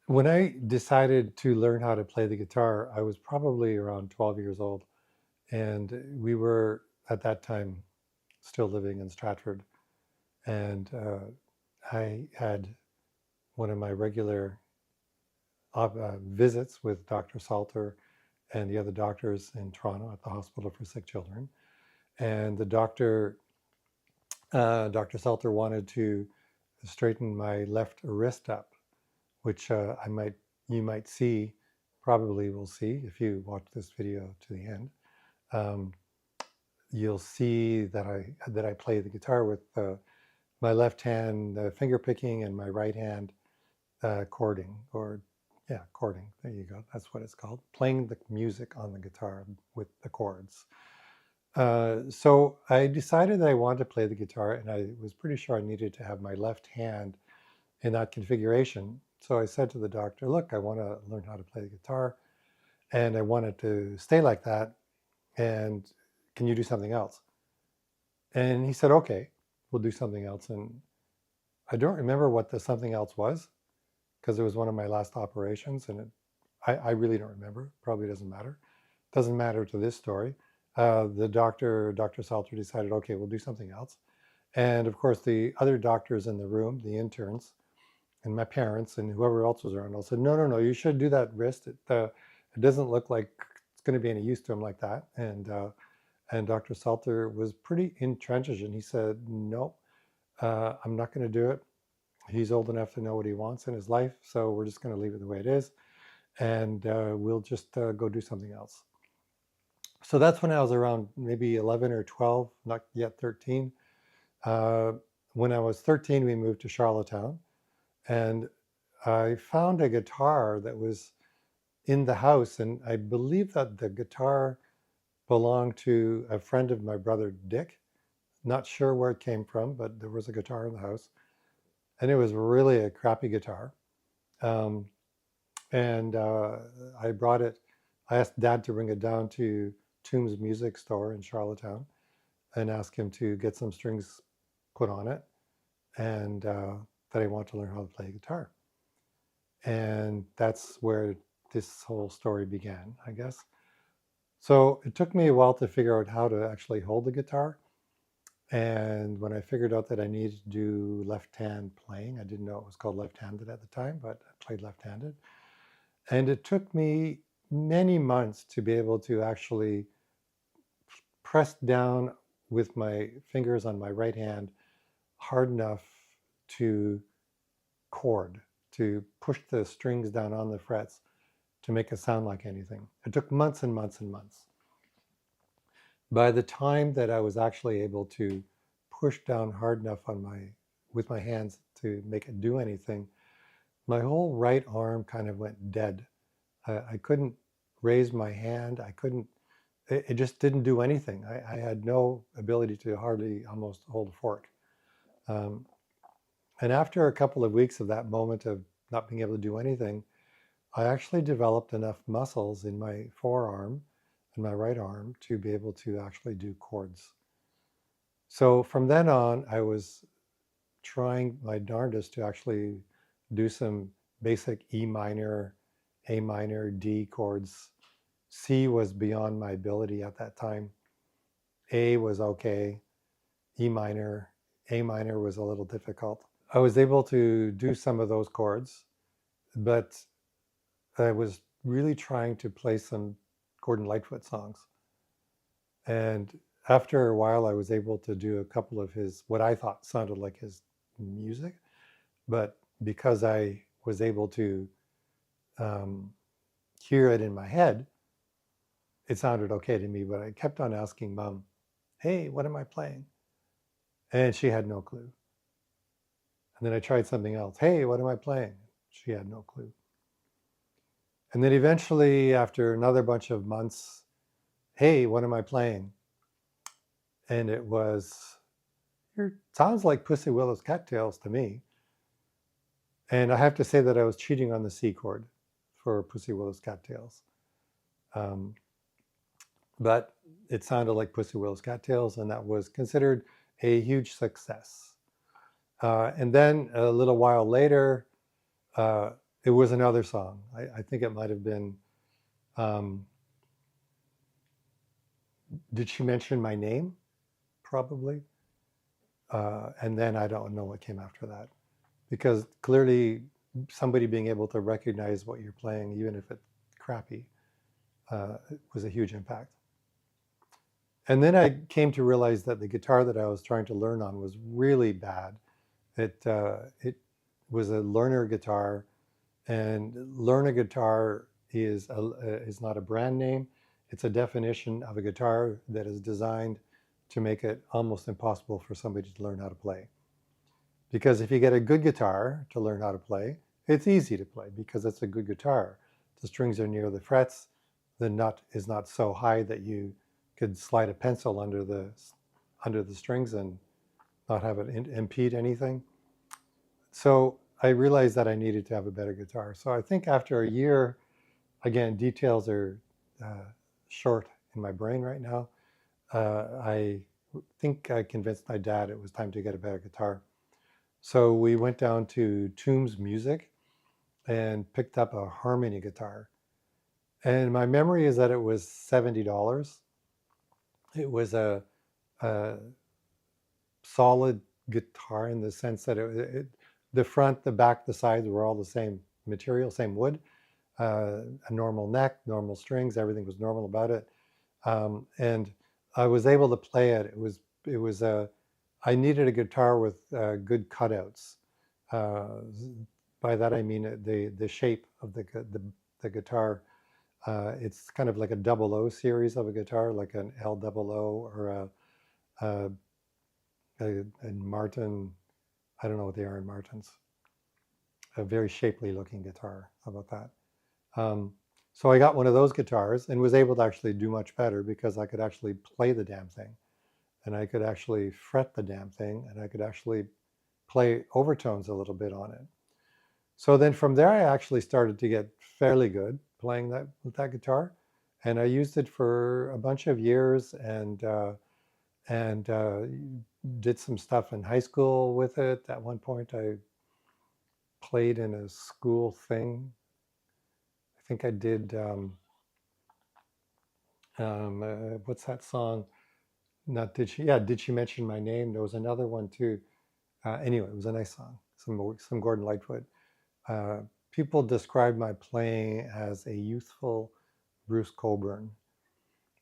When I decided to learn how to play the guitar, I was probably around 12 years old. And we were at that time still living in Stratford. And I had one of my regular visits with Dr. Salter and the other doctors in Toronto at the Hospital for Sick Children. And Dr. Salter wanted to straighten my left wrist up, which you might see, probably will see if you watch this video to the end. Um, you'll see that I play the guitar with my left hand finger picking and my right hand chording, or yeah, chording. There you go. That's what it's called. Playing the music on the guitar with the chords. So I decided that I wanted to play the guitar, and I was pretty sure I needed to have my left hand in that configuration. So I said to the doctor, look, I want to learn how to play the guitar, and I want it to stay like that. And can you do something else? And he said, okay, we'll do something else. And I don't remember what the something else was, because it was one of my last operations, and I really don't remember. Probably doesn't matter. Doesn't matter to this story. Dr. Salter, decided, okay, we'll do something else. And of course, the other doctors in the room, the interns, and my parents, and whoever else was around, all said, no, no, no, you should do that wrist. It doesn't look like it's going to be any use to him like that. And Dr. Salter was pretty intransigent. He said, no, I'm not going to do it. He's old enough to know what he wants in his life, so we're just going to leave it the way it is, and we'll just go do something else. So that's when I was around maybe 11 or 12, not yet 13. Uh, when I was 13, we moved to Charlottetown, and I found a guitar that was in the house, and I believe that the guitar belonged to a friend of my brother Dick. Not sure where it came from, but there was a guitar in the house, and it was really a crappy guitar. Um, and I brought it. I asked Dad to bring it down to Tombs Music Store in Charlottetown and ask him to get some strings put on it, and that I want to learn how to play guitar. And that's where this whole story began, I guess. So it took me a while to figure out how to actually hold the guitar. And when I figured out that I needed to do left hand playing, I didn't know it was called left-handed at the time, but I played left-handed. And it took me many months to be able to actually press down with my fingers on my right hand hard enough to chord, to push the strings down on the frets to make it sound like anything. It took months and months and months. By the time that I was actually able to push down hard enough with my hands to make it do anything, my whole right arm kind of went dead. I couldn't raise my hand. It just didn't do anything. I had no ability to hardly almost hold a fork. Um, and after a couple of weeks of that moment of not being able to do anything, I actually developed enough muscles in my forearm and my right arm to be able to actually do chords. So from then on, I was trying my darndest to actually do some basic E minor, A minor, D chords. C was beyond my ability at that time. A was okay. E minor, A minor was a little difficult. I was able to do some of those chords, but I was really trying to play some Gordon Lightfoot songs. And after a while, I was able to do a couple of his, what I thought sounded like his music. But because I was able to hear it in my head, it sounded okay to me. But I kept on asking Mom, hey, what am I playing? And she had no clue. And then I tried something else. Hey, what am I playing? She had no clue. And then eventually, after another bunch of months, hey, what am I playing? And it was, it sounds like Pussy Willow's Cattails to me. And I have to say that I was cheating on the C chord for Pussy Willow's Cattails. But it sounded like Pussy Willow's Cattails, and that was considered a huge success. And then a little while later, it was another song. I think it might have been, um, did she mention my name? Probably. And then I don't know what came after that. Because clearly somebody being able to recognize what you're playing, even if it's crappy, was a huge impact. And then I came to realize that the guitar that I was trying to learn on was really bad. It was a learner guitar, and learner guitar is not a brand name. It's a definition of a guitar that is designed to make it almost impossible for somebody to learn how to play. Because if you get a good guitar to learn how to play, it's easy to play because it's a good guitar. The strings are near the frets. The nut is not so high that you could slide a pencil under the strings and not have it impede anything. So I realized that I needed to have a better guitar. So I think after a year, again, details are short in my brain right now. I think I convinced my dad it was time to get a better guitar. So we went down to Toombs Music and picked up a harmony guitar. And my memory is that it was $70. It was a solid guitar in the sense that the front, the back, the sides were all the same material, same wood, a normal neck, normal strings, everything was normal about it. And I was able to play it. I needed a guitar with good cutouts. By that I mean the shape of the guitar. It's kind of like a 00 series of a guitar, like an L00 or a Martin. I don't know what they are in Martins. A very shapely looking guitar. How about that? So I got one of those guitars and was able to actually do much better because I could actually play the damn thing, and I could actually fret the damn thing, and I could actually play overtones a little bit on it. So then from there, I actually started to get fairly good playing with that guitar, and I used it for a bunch of years, and did some stuff in high school with it. At one point, I played in a school thing. I think I did. What's that song? Not did she? Yeah, did she mention my name? There was another one too. Anyway, it was a nice song. Some Gordon Lightfoot. People describe my playing as a youthful Bruce Cockburn.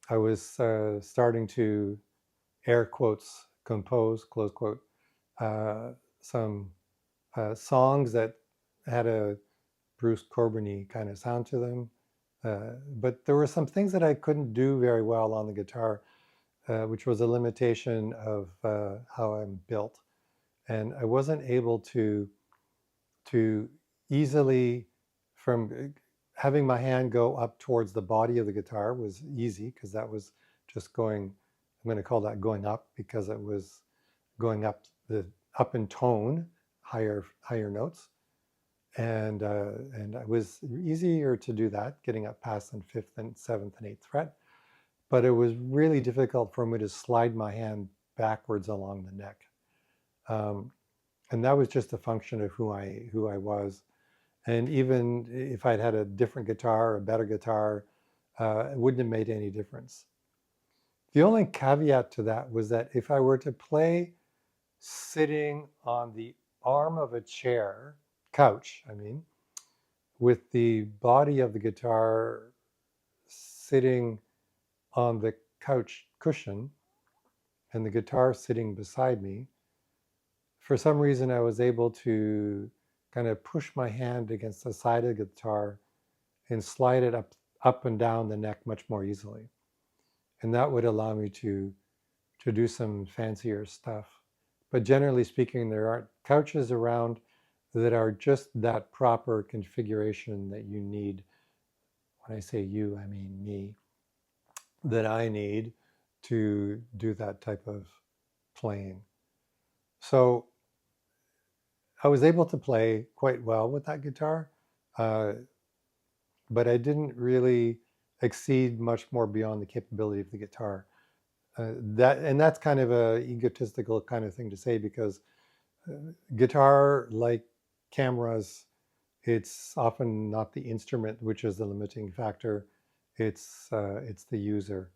I was starting to, air quotes, compose, close quote, some songs that had a Bruce Cockburn-y kind of sound to them. But there were some things that I couldn't do very well on the guitar, which was a limitation of how I'm built. And I wasn't able to easily, from having my hand go up towards the body of the guitar was easy because that was just going, I'm going to call that going up because it was going up in tone, higher notes. And it was easier to do that, getting up past the 5th and 7th and 8th fret. But it was really difficult for me to slide my hand backwards along the neck. And that was just a function of who I was. And even if I'd had a different guitar, a better guitar, it wouldn't have made any difference. The only caveat to that was that if I were to play sitting on the arm of a chair, couch, I mean, with the body of the guitar sitting on the couch cushion and the guitar sitting beside me, for some reason I was able to kind of push my hand against the side of the guitar and slide it up and down the neck much more easily. And that would allow me to do some fancier stuff. But generally speaking, there aren't couches around that are just that proper configuration that you need. When I say you, I mean me, that I need to do that type of playing. So I was able to play quite well with that guitar, but I didn't really exceed much more beyond the capability of the guitar. That's kind of a egotistical kind of thing to say because guitar, like cameras, it's often not the instrument which is the limiting factor. It's the user.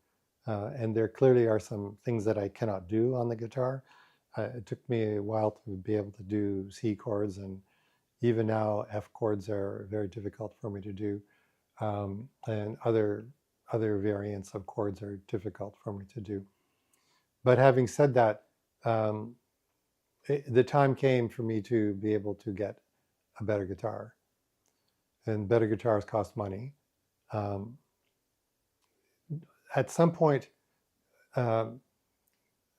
And there clearly are some things that I cannot do on the guitar. It took me a while to be able to do C chords, and even now F chords are very difficult for me to do, and other variants of chords are difficult for me to do. But having said that, um, the time came for me to be able to get a better guitar, and better guitars cost money. Um, at some point, um,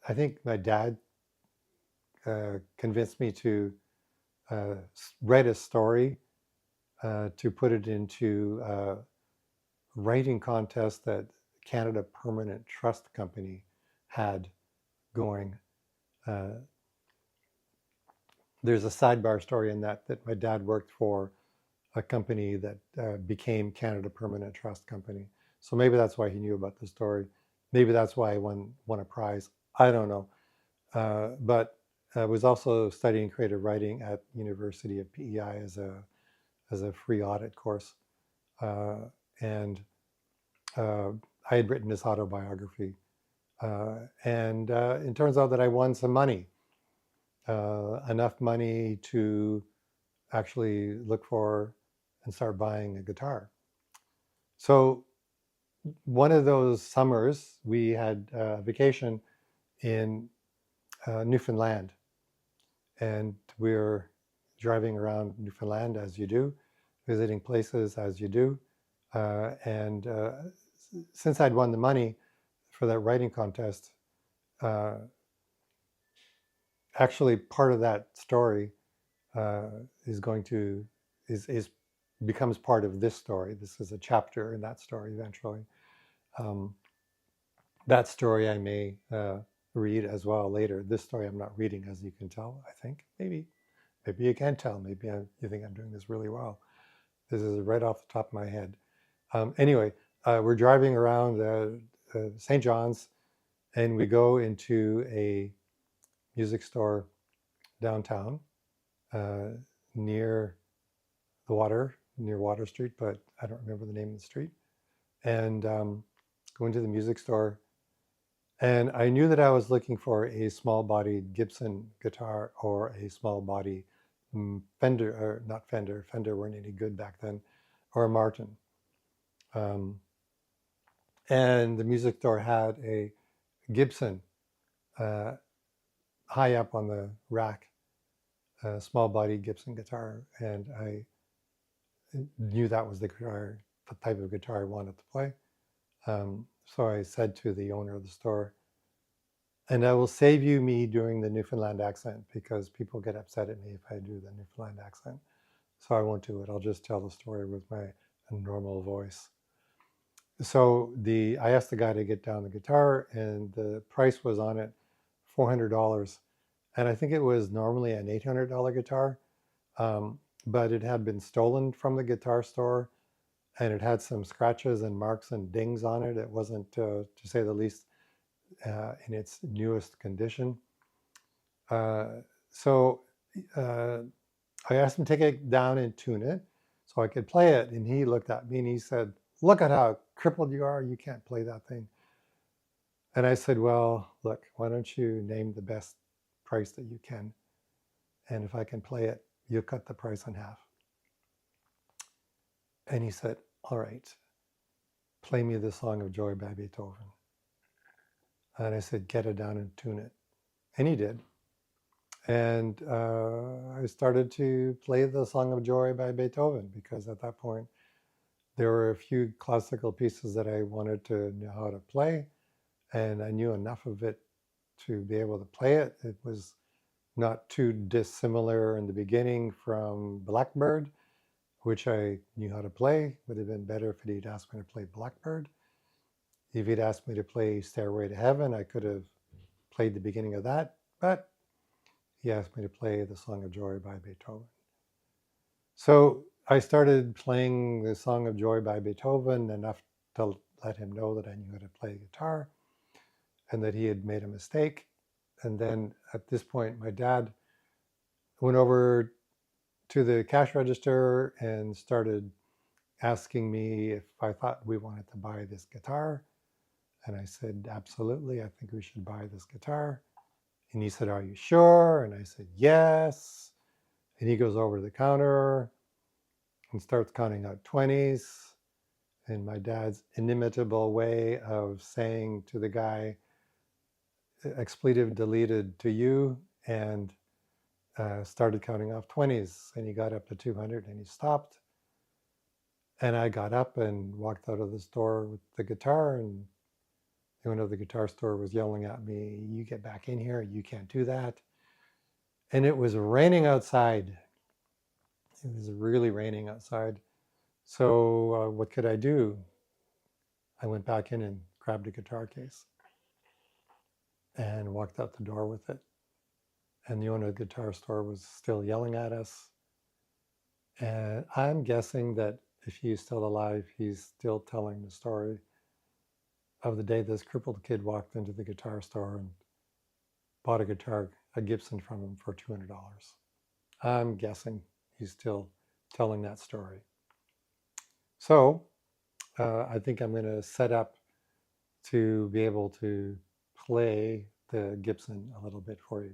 I think my dad convinced me to write a story to put it into a writing contest that Canada Permanent Trust Company had going. Uh, there's a sidebar story in that my dad worked for a company that became Canada Permanent Trust Company. So maybe that's why he knew about the story. Maybe that's why I won a prize. I don't know. But I was also studying creative writing at University of PEI as a free audit course, and I had written this autobiography, and it turns out that I won some money, enough money to actually look for and start buying a guitar. So one of those summers, we had a vacation in Newfoundland, and we were driving around Newfoundland as you do, visiting places as you do. And since I'd won the money for that writing contest, uh, actually part of that story is going to is becomes part of this story. This is a chapter in that story eventually. Um, that story I may read as well later. This story I'm not reading, as you can tell. I think maybe you can tell. Maybe you think I'm doing this really well. This is right off the top of my head. Anyway, we're driving around St. John's, and we go into a music store downtown uh, near the water, near Water Street, but I don't remember the name of the street. And go into the music store. And I knew that I was looking for a small-bodied Gibson guitar or a small-body Fender, or not Fender. Fender weren't any good back then, or a Martin. Um, and the music store had a Gibson uh, high up on the rack, a small-bodied Gibson guitar, and I knew that was the type of guitar I wanted to play. So I said to the owner of the store, and I will save you me doing the Newfoundland accent, because people get upset at me if I do the Newfoundland accent. So I won't do it. I'll just tell the story with my normal voice. So I asked the guy to get down the guitar, and the price was on it $400. And I think it was normally an $800 guitar, but it had been stolen from the guitar store, and it had some scratches and marks and dings on it. It wasn't, to say the least, in its newest condition. So I asked him to take it down and tune it so I could play it. And he looked at me and he said, "Look at how crippled you are. You can't play that thing." And I said, "Well, look, why don't you name the best price that you can? And if I can play it, you cut the price in half." And he said, "All right, play me the Song of Joy by Beethoven." And I said, "Get it down and tune it." And he did. And I started to play the Song of Joy by Beethoven, because at that point, there were a few classical pieces that I wanted to know how to play, and I knew enough of it to be able to play it. It was not too dissimilar in the beginning from Blackbird, which I knew how to play. It would have been better if he'd asked me to play Blackbird. If he'd asked me to play Stairway to Heaven, I could have played the beginning of that, but he asked me to play the Song of Joy by Beethoven. So I started playing the Song of Joy by Beethoven enough to let him know that I knew how to play guitar and that he had made a mistake. And then at this point, my dad went over to the cash register and started asking me if I thought we wanted to buy this guitar. And I said, absolutely, I think we should buy this guitar. And he said, are you sure? And I said, yes. And he goes over to the counter and starts counting out 20s. And my dad's inimitable way of saying to the guy, expletive deleted to you, and started counting off 20s. And he got up to 200 and he stopped. And I got up and walked out of the store with the guitar, and the owner of the guitar store was yelling at me, you get back in here, you can't do that. And it was raining outside. It was really raining outside. So what could I do? I went back in and grabbed a guitar case and walked out the door with it. And the owner of the guitar store was still yelling at us. And I'm guessing that if he's still alive, he's still telling the story of the day this crippled kid walked into the guitar store and bought a guitar, a Gibson from him for $200. I'm guessing he's still telling that story. So I think I'm going to set up to be able to play the Gibson a little bit for you.